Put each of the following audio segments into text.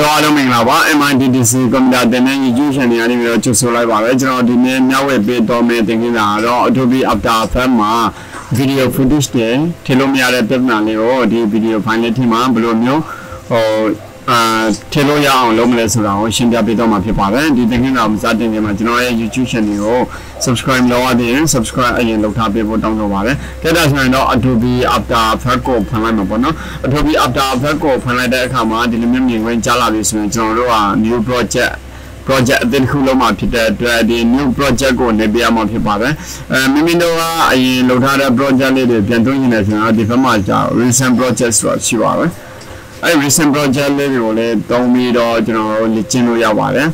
အားလုံးမင်္ဂလာပါ MIDDC ကွန်ပျူတာသင်တန်း YouTube channel ကနေပြီးတော့ကြိုဆိုလိုက်ပါပဲကျွန်တော်ဒီနေ့မျှဝေပေးတော်မယ့်သင်ခန်းစာကတော့ Adobe After Effects မှာ video footage တွေထည့်လို့မရတဲ့ပြဿနာလေးကိုဒီ video file လေးထဲမှာဘယ်လိုမျိုးထည့်လို့ရအောင်လုပ်မလဲဆိုတာကိုရှင်းပြပေးတော့မှာဖြစ်ပါတယ်ဒီသင်ခန်းစာကိုစတင်ကြမှာကျွန်တော်ရဲ့ YouTube channel ကို subscribe လုပ်ရသေးရင် subscribe အရင်လုပ်ထားပေးဖို့တောင်းဆိုပါတယ်ကြည့်တာဆိုရင်တော့ Adobe After Effects ကိုဖွင့်လိုက်မှာပေါ့နော် Adobe After Effects ကိုဖွင့်လိုက်တဲ့အခါမှာဒီလိုမျိုးမြင်ခွင့်ကြားလာပြီဆိုရင်ကျွန်တော်တို့က new project အသစ်တစ်ခုလုံးမှာဖြစ်တဲ့အတွက်ဒီ new project ကိုနေပြရမှာဖြစ်ပါတယ်မိမိတို့ကအရင်လုပ်ထားတဲ့ project လေးတွေပြန်သွင်းနေတယ်ဆိုရင်ဒီဘက်မှာကြာ recent project ဆိုတာရှိပါတယ်အဲ့ recent project လေးတွေကိုလည်းတုံးပြီးတော့ကျွန်တော်တို့လေ့ကျင့်လို့ရပါတယ်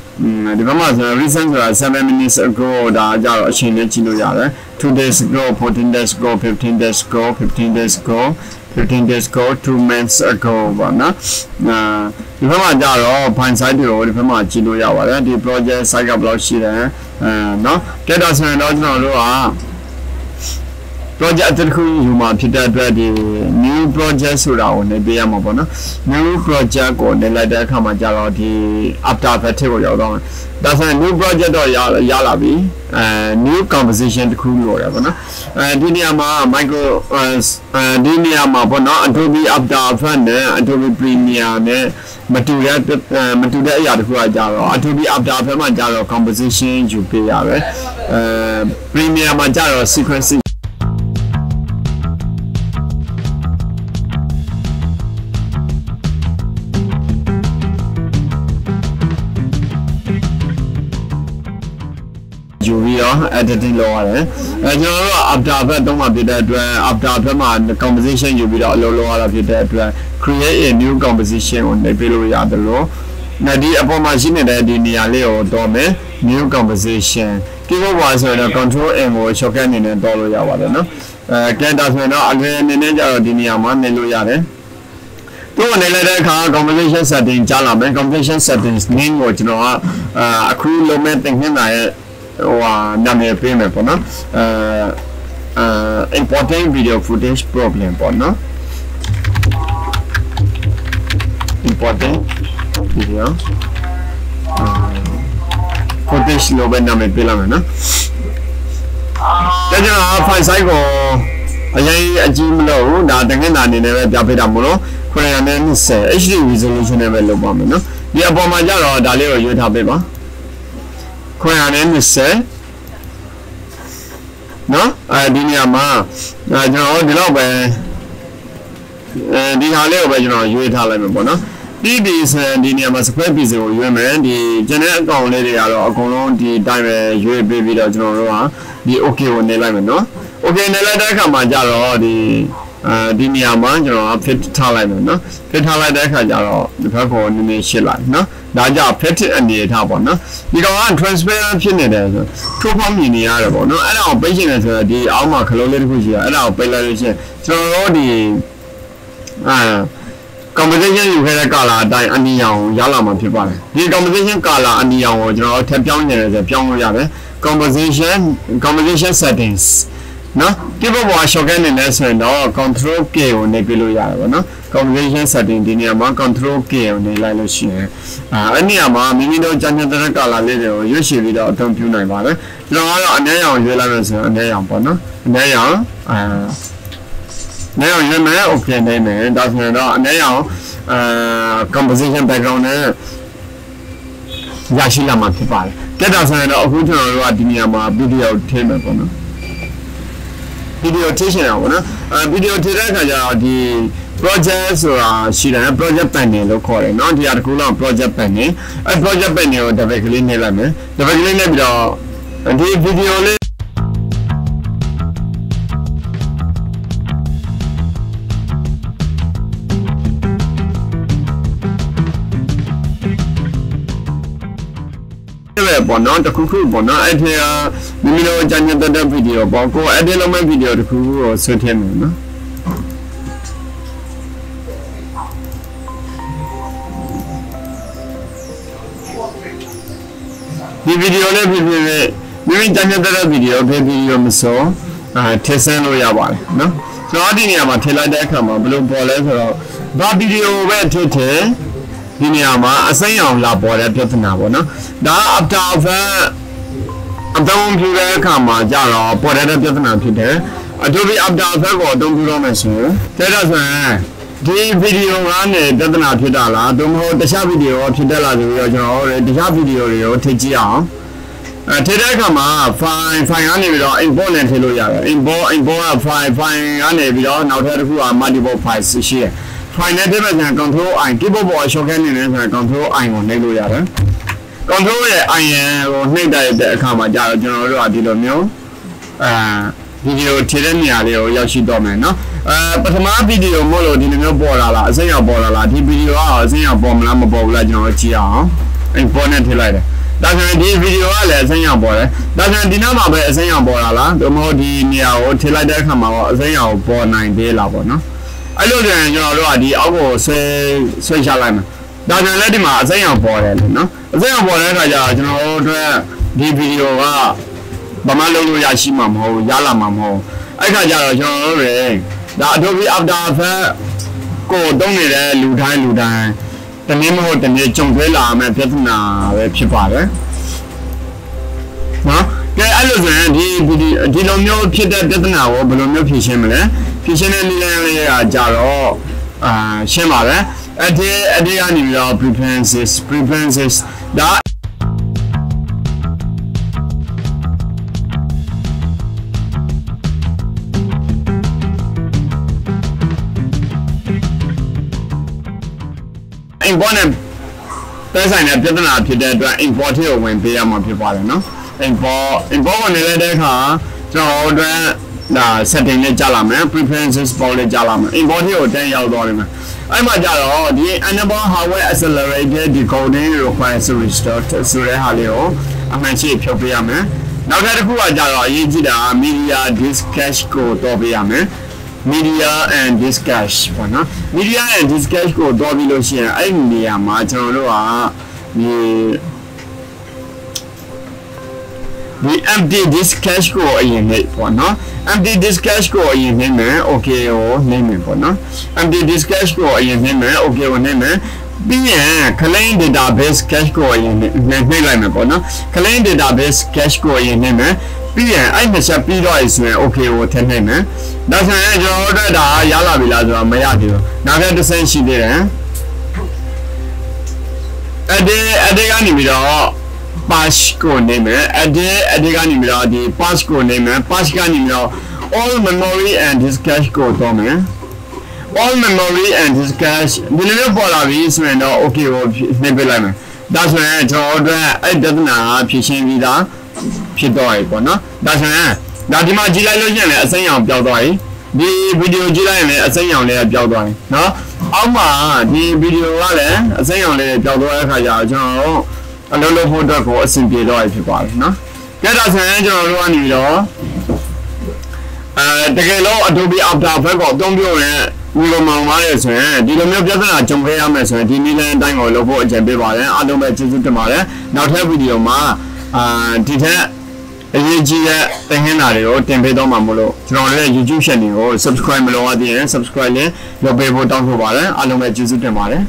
ဒီဘက်မှာဆို recent ဆိုတာ7 minutes ago ဒါကြတော့အချိန်နဲ့ကြည့်လို့ရတယ်2 days ago 14 days ago 15 days ago 15 days ago 15 days ago 2 months ago ပေါ့နော်ဒီဘက်မှာကြတော့ file size တွေကိုဒီဘက်မှာကြည့်လို့ရပါတယ်ဒီ project size ကဘယ်လောက်ရှိတယ်နော်ကြည့်တော့ဆိုရင်တော့ကျွန်တော်တို့ကproject တစ်ခုယူမှာဖြစ်တဲ့အတွက်ဒီ new project ဆိုတာကိုနေပေးရမှာပေါ့နော် new project ကိုနေလိုက်တဲ့အခါမှာကြတော့ဒီ after effects ကိုရောက်တော့ဒါဆိုရင် new project တော့ရလာပြီnew composition တစ်ခုလို့ရတယ်ပေါ့နော်ဒီနေရာမှာ ဒီနေရာမှာပေါ့နော် Adobe After Effects နဲ့ Adobe Premiere နဲ့မတူတဲ့အရာတစ်ခုကကြတော့ Adobe After Effects မှာကြတော့ composition ယူပေးရတယ်Premiere မှာကြတော့ sequenceယူပြီးတော့ editing လုပ်ရတယ်ကျွန်တော်တို့က After Effects တုံးမှာဖြစ်တဲ့အတွက် After Effects မှာ composition ယူပြီးတော့အလုပ်လုပ်ရတာဖြစ်တဲ့အတွက် create a new composition ကိုနေပေးလို့ရတယ်လို့ဒီအပေါ်မှာရှိနေတဲ့ဒီနေရာလေးကိုတော့မယ် new composition keyboard ပါဆိုတော့ control M ကို shortcut အနေနဲ့တော့လို့ရပါတယ်နော်character ဆိုတော့အလွယ်အနေနဲ့ကြတော့ဒီနေရာမှာနေလို့ရတယ်သူ့အနေနဲ့တဲ့အခါ composition setting ကြားလာမယ် composition settings name ကိုကျွန်တော်ကအခုလုံးမဲ့သင်ခန်းစာရဲ့နာမည်ပေးမယ်ပေါ့နော်important video footage problem ပေါ့နော် important video footage လို့ပဲနာမည်ပေးလိုက်မယ်နော်ဒါကြောင့် file size ကိုအရင်အကြီးမလို့ဒါတကယ်နာအနေနဲ့ပဲပြပေးတာမလို့920 HD resolution နဲ့ပဲလုပ်ပါမယ်နော်ဒီအပေါ်မှာကျတော့ဒါလေးကိုရွေးထားပေးပါ920နော်ဒီနေရာမှာကျွန်တော်ဒီလောက်ပဲဒီဟာလေးကိုပဲကျွန်တော်ရွေးထားလိုက်မယ်ပေါ့နော်ပြီးပြီဆိုရင်ဒီနေရာမှာ square piece ကိုရွေးမယ်ဒီကျွန်တော်အကောင်လေးတွေကတော့အကုန်လုံးဒီတိုင်းပဲရွေးပေးပြီးတော့ကျွန်တော်တို့ကဒီ okay ကိုနေလိုက်မယ်နော် okay နေလိုက်တဲ့အခါမှာကျတော့ဒီနေရာမှာကျွန်တော် fit ထားလိုက်မယ်နော် fit ထားလိုက်တဲ့အခါကျတော့ဒီဘက်ကိုနည်းနည်းရှင်းလိုက်နော်ဒါကြောင့် fit အနေထားပေါ့နော်ဒီကောင်က transparent ဖြစ်နေတယ်ဆိုထိုးဖောက်မြင်နေရတယ်ပေါ့နော်အဲ့ဒါကိုပိတ်ချင်တယ်ဆိုတော့ဒီအောက်မှာခလုံးလေးတစ်ခုရှိရအဲ့ဒါကိုပိတ်လိုက်လို့ရှိရင်ကျွန်တော်တို့ဒီcomposition ယူခဲ့တဲ့ color အတိုင်းအနီရောင်ရလာမှာဖြစ်ပါတယ်ဒီ composition color အနီရောင်ကိုကျွန်တော်ထပ်ပြောင်းနေတယ်ဆိုပြောင်းလို့ရတယ် composition settings နော်ဒီဘက်မှာ shortcut နေလဲဆိုရင်တော့ control K ကိုနေပြလို့ရတယ်ပေါ့နော် composition setting ဒီနေရာမှာ control K ကိုနေလိုက်လို့ရှိရင်အဲ့နေရာမှာမိမိတို့ကြံ့တဲ့ color လေးတွေကိုရွေးချယ်ပြီးတော့အသုံးပြုနိုင်ပါတယ်ကျွန်တော်ကတော့အနည်းရောင်ရွေးလိုက်လို့ဆိုရင်အနည်းရောင်ပေါ့နော်အနည်းရောင်ရွေးမယ် okay နေမယ်ဒါဆိုရင်တော့အနည်းရောင်composition background နဲ့ရရှိလာမှာဖြစ်ပါတယ်ကြည့်တာဆိုရင်တော့အခုကျွန်တော်တို့ကဒီနေရာမှာ video ထည့်မယ်ပေါ့နော်video ထည့်ရှင်အောင်ပေါ့နော်video ထည့်တဲ့အခါကျတော့ဒီ project ဆိုတာရှိတယ် project panel လို့ခေါ်တယ်เนาะဒီအတကူလောက် project panel အဲ project panel ကို double click နှိပ်လိုက်မယ် double click နှိပ်ပြီးတော့ဒီ video လေးပေါ့နော်တခုခုပေါ့နော်အဲ့ဒီမိမိတို့ကြံ့တဲ့ဗီဒီယိုပေါ့ကို edit လုပ်မဲ့ဗီဒီယိုတခုခုကိုဆွဲထည့်မယ်နော်ဒီဗီဒီယိုလေးဖြစ်ဖြစ်မိမိကြံ့တဲ့ဗီဒီယိုဖေးဗီဒီယိုမဆိုထည့်ဆန်းလို့ရပါတယ်နော်ကျွန်တော်ဒီနေရာမှာထည့်လိုက်တဲ့အခါမှာဘယ်လိုပေါ်လဲဆိုတော့ဘာဗီဒီယိုပဲထည့်ထည့် ဒီ ဒီနေရာမှာအစိမ်းအောင်လာပေါ်တဲ့ပြဿနာပေါ့နော်ဒါ after effect အသုံးပြုတဲ့အခါမှာကြတော့ပေါ်တဲ့ပြဿနာဖြစ်တယ်Adobe After Effects ကိုအသုံးပြုတော့မယ်ဆိုရင်ဒါဆိုရင်ဒီဗီဒီယိုကနေပြဿနာဖြစ်တာလားသို့မဟုတ်တခြားဗီဒီယိုဖြစ်တက်လာဆိုပြီးတော့ကျွန်တော်တို့တခြားဗီဒီယိုတွေကိုထည့်ကြည့်အောင်ထည့်တဲ့အခါမှာ file ကနေပြီးတော့ import နဲ့ထည့်လို့ရတယ် import က file ကနေပြီးတော့နောက်ထပ်တစ်ခုက multiple files ရှိတယ် file နဲ့ထည့်မယ်ဆိုရင် control I keyboard ပေါ် shortcut နေနေဆိုရင် control I ကိုနှိပ်လို့ရတယ် control ရဲ့ I ကိုနှိပ်တဲ့အခါမှာကြာတော့ကျွန်တော်တို့ကဒီလိုမျိုးဗီဒီယိုထည့်တဲ့နေရာလေးကိုရောက်ရှိတော့မယ်နော်ပထမဗီဒီယိုမို့လို့ဒီလိုမျိုးပေါ်လာလားအစိမ်းရောင်ပေါ်လာလားဒီဗီဒီယိုကအစိမ်းရောင်ပေါ်မလားမပေါ်ဘူးလားကျွန်တော်ကြည့်အောင်import နဲ့ထည့်လိုက်တယ်ဒါဆိုရင်ဒီဗီဒီယိုကလည်းအစိမ်းရောင်ပေါ်တယ်ဒါဆိုရင်ဒီနောက်မှာပဲအစိမ်းရောင်ပေါ်လာလားသို့မဟုတ်ဒီနေရာကိုထည့်လိုက်တဲ့အခါမှာအစိမ်းရောင်ပေါ်နိုင်သေးလားပေါ့နော်အဲ့လိုဆိုရင်ကျွန်တော်တို့ကဒီအောက်ကိုဆွဲချလိုက်မယ်ဒါဆိုရင်လည်းဒီမှာအစိမ်းရောင်ပေါ်တယ်နော်အစိမ်းရောင်ပေါ်တဲ့အခါကျတော့ကျွန်တော်တို့အတွက်ဒီဗီဒီယိုကဘာမှလုပ်လို့ရရှိမှာမဟုတ်ရလာမှာမဟုတ်အဲ့ခါကျတော့ကျွန်တော်တို့တွေဒါ Adobe After Effects ကိုသုံးနေတဲ့လူတိုင်းတနည်းမဟုတ်တနည်းကြုံတွေ့လာမယ့်ပြဿနာပဲဖြစ်ပါတယ်နော်ကဲအဲ့လိုဆိုရင်ဒီလိုမျိုးဖြစ်တဲ့ပြဿနာကိုဘယ်လိုမျိုးဖြေရှင်းမလဲဖြေရှင်းတဲ့နည်းလမ်းလေးကကြတော့ရှင်းပါပဲအဒီကနေပြီးတော့ preferences ဒါimport နဲ့သက်ဆိုင်တဲ့ပြဿနာဖြစ်တဲ့အတွက် import ကိုဝင်ပေးရမှာဖြစ်ပါတယ်နော် import ဝင်နေတဲ့အခါကျွန်တော်တို့ဒါ setting နဲ့ကြာလာမယ် preferences ပေါ်လေးကြာလာမယ် import ကိုတန်းရောက်သွားလိမ့်မယ်အဲ့မှာကြတော့ဒီ enable hardware accelerated decoding requires restore ဆိုတဲ့ဟာလေးကိုအမှန်ရှိဖြုတ်ပေးရမယ်နောက်တစ်ခုကကြတော့အရေးကြီးတာ media disk cache ကိုတော့ပေးရမယ် media and disk cache ပေါ့နော် media and disk cache ကိုတော့ပြီးလို့ရှိရင်အဲ့ဒီနေရာမှာကျွန်တော်တို့ကဒီ empty disk cache ကိုအရင်နှိပ်ပေါ့နော် empty disk cache ကိုအရင်နှိပ်မယ် okay ကိုနှိပ်မယ်ပေါ့နော် empty disk cache ကိုအရင်နှိပ်မယ် okay ကိုနှိပ်မယ်ပြီးရင် clean database cache ကိုအရင်နှိပ်လိုက်မယ်ပေါ့နော် clean database cache ကိုအရင်နှိပ်မယ်ပြီးရင်အဲ့နှစ်ချက်ပြီးတော့ဆိုရင် okay ကိုထည့်နှိပ်မယ်ဒါဆိုရင်ကျွန်တော်တို့ဒါရလာပြီလားဆိုတော့မရသေးဘူးနောက်ထပ်တစ်ဆင့်ရှိသေးတယ်အဲ့ဒီကနေပြီးတော့ pass ကိုနေမယ်အဲ့ဒီကနေပြီးတော့ဒီ pass ကိုနေမယ် pass ကနေပြီးတော့ all memory and disk cache ကိုတော့မယ် all memory and disk cache ဒီလိုပေါ်လာပြီဆိုရင်တော့ okay ကိုနှိပ်ပေးလိုက်မယ်ဒါဆိုရင်ကျွန်တော်တို့အဲ့ပြဿနာဖြေရှင်းပြီးသားဖြစ်တော့ပြီပေါ့နော်ဒါဆိုရင်ဒါဒီမှာကြည့်လိုက်လို့ရှိရင်လည်းအစိမ်းရောင်ပျောက်သွားပြီဒီဗီဒီယိုကြည့်လိုက်ရင်လည်းအစိမ်းရောင်လေးပျောက်သွားပြီနော်အောက်မှာဒီဗီဒီယိုကလည်းအစိမ်းရောင်လေးပျောက်သွားတဲ့အခါကျတော့ကျွန်တော်တို့အလုပ်လုပ်ဖို့အတွက်ကိုအဆင်ပြေတော့ဖြစ်ပါတယ်နော်ကြည့်ဒါဆိုရင်ကျွန်တော်တို့ကနေပြီးတော့တကယ်လို့ Adobe After Effects ကိုအသုံးပြုရင်ဒီလိုမှန်ပါတယ်ဆိုရင်ဒီလိုမျိုးပြဿနာကြုံခဲ့ရမယ်ဆိုရင်ဒီနည်းလမ်းအတိုင်းကိုလုပ်ဖို့အကြံပေးပါတယ်အားလုံးပဲကျေးဇူးတင်ပါတယ်နောက်ထပ်ဗီဒီယိုမှာဒီထက်အရေးကြီးတဲ့သင်ခန်းစာတွေကိုတင်ပေးတော့မှာမို့လို့ကျွန်တော်လည်း YouTube channel ကို subscribe မလုပ်ရသေးရင် subscribe လည်းလုပ်ပေးဖို့တောင်းဆိုပါတယ်အားလုံးပဲကျေးဇူးတင်ပါတယ်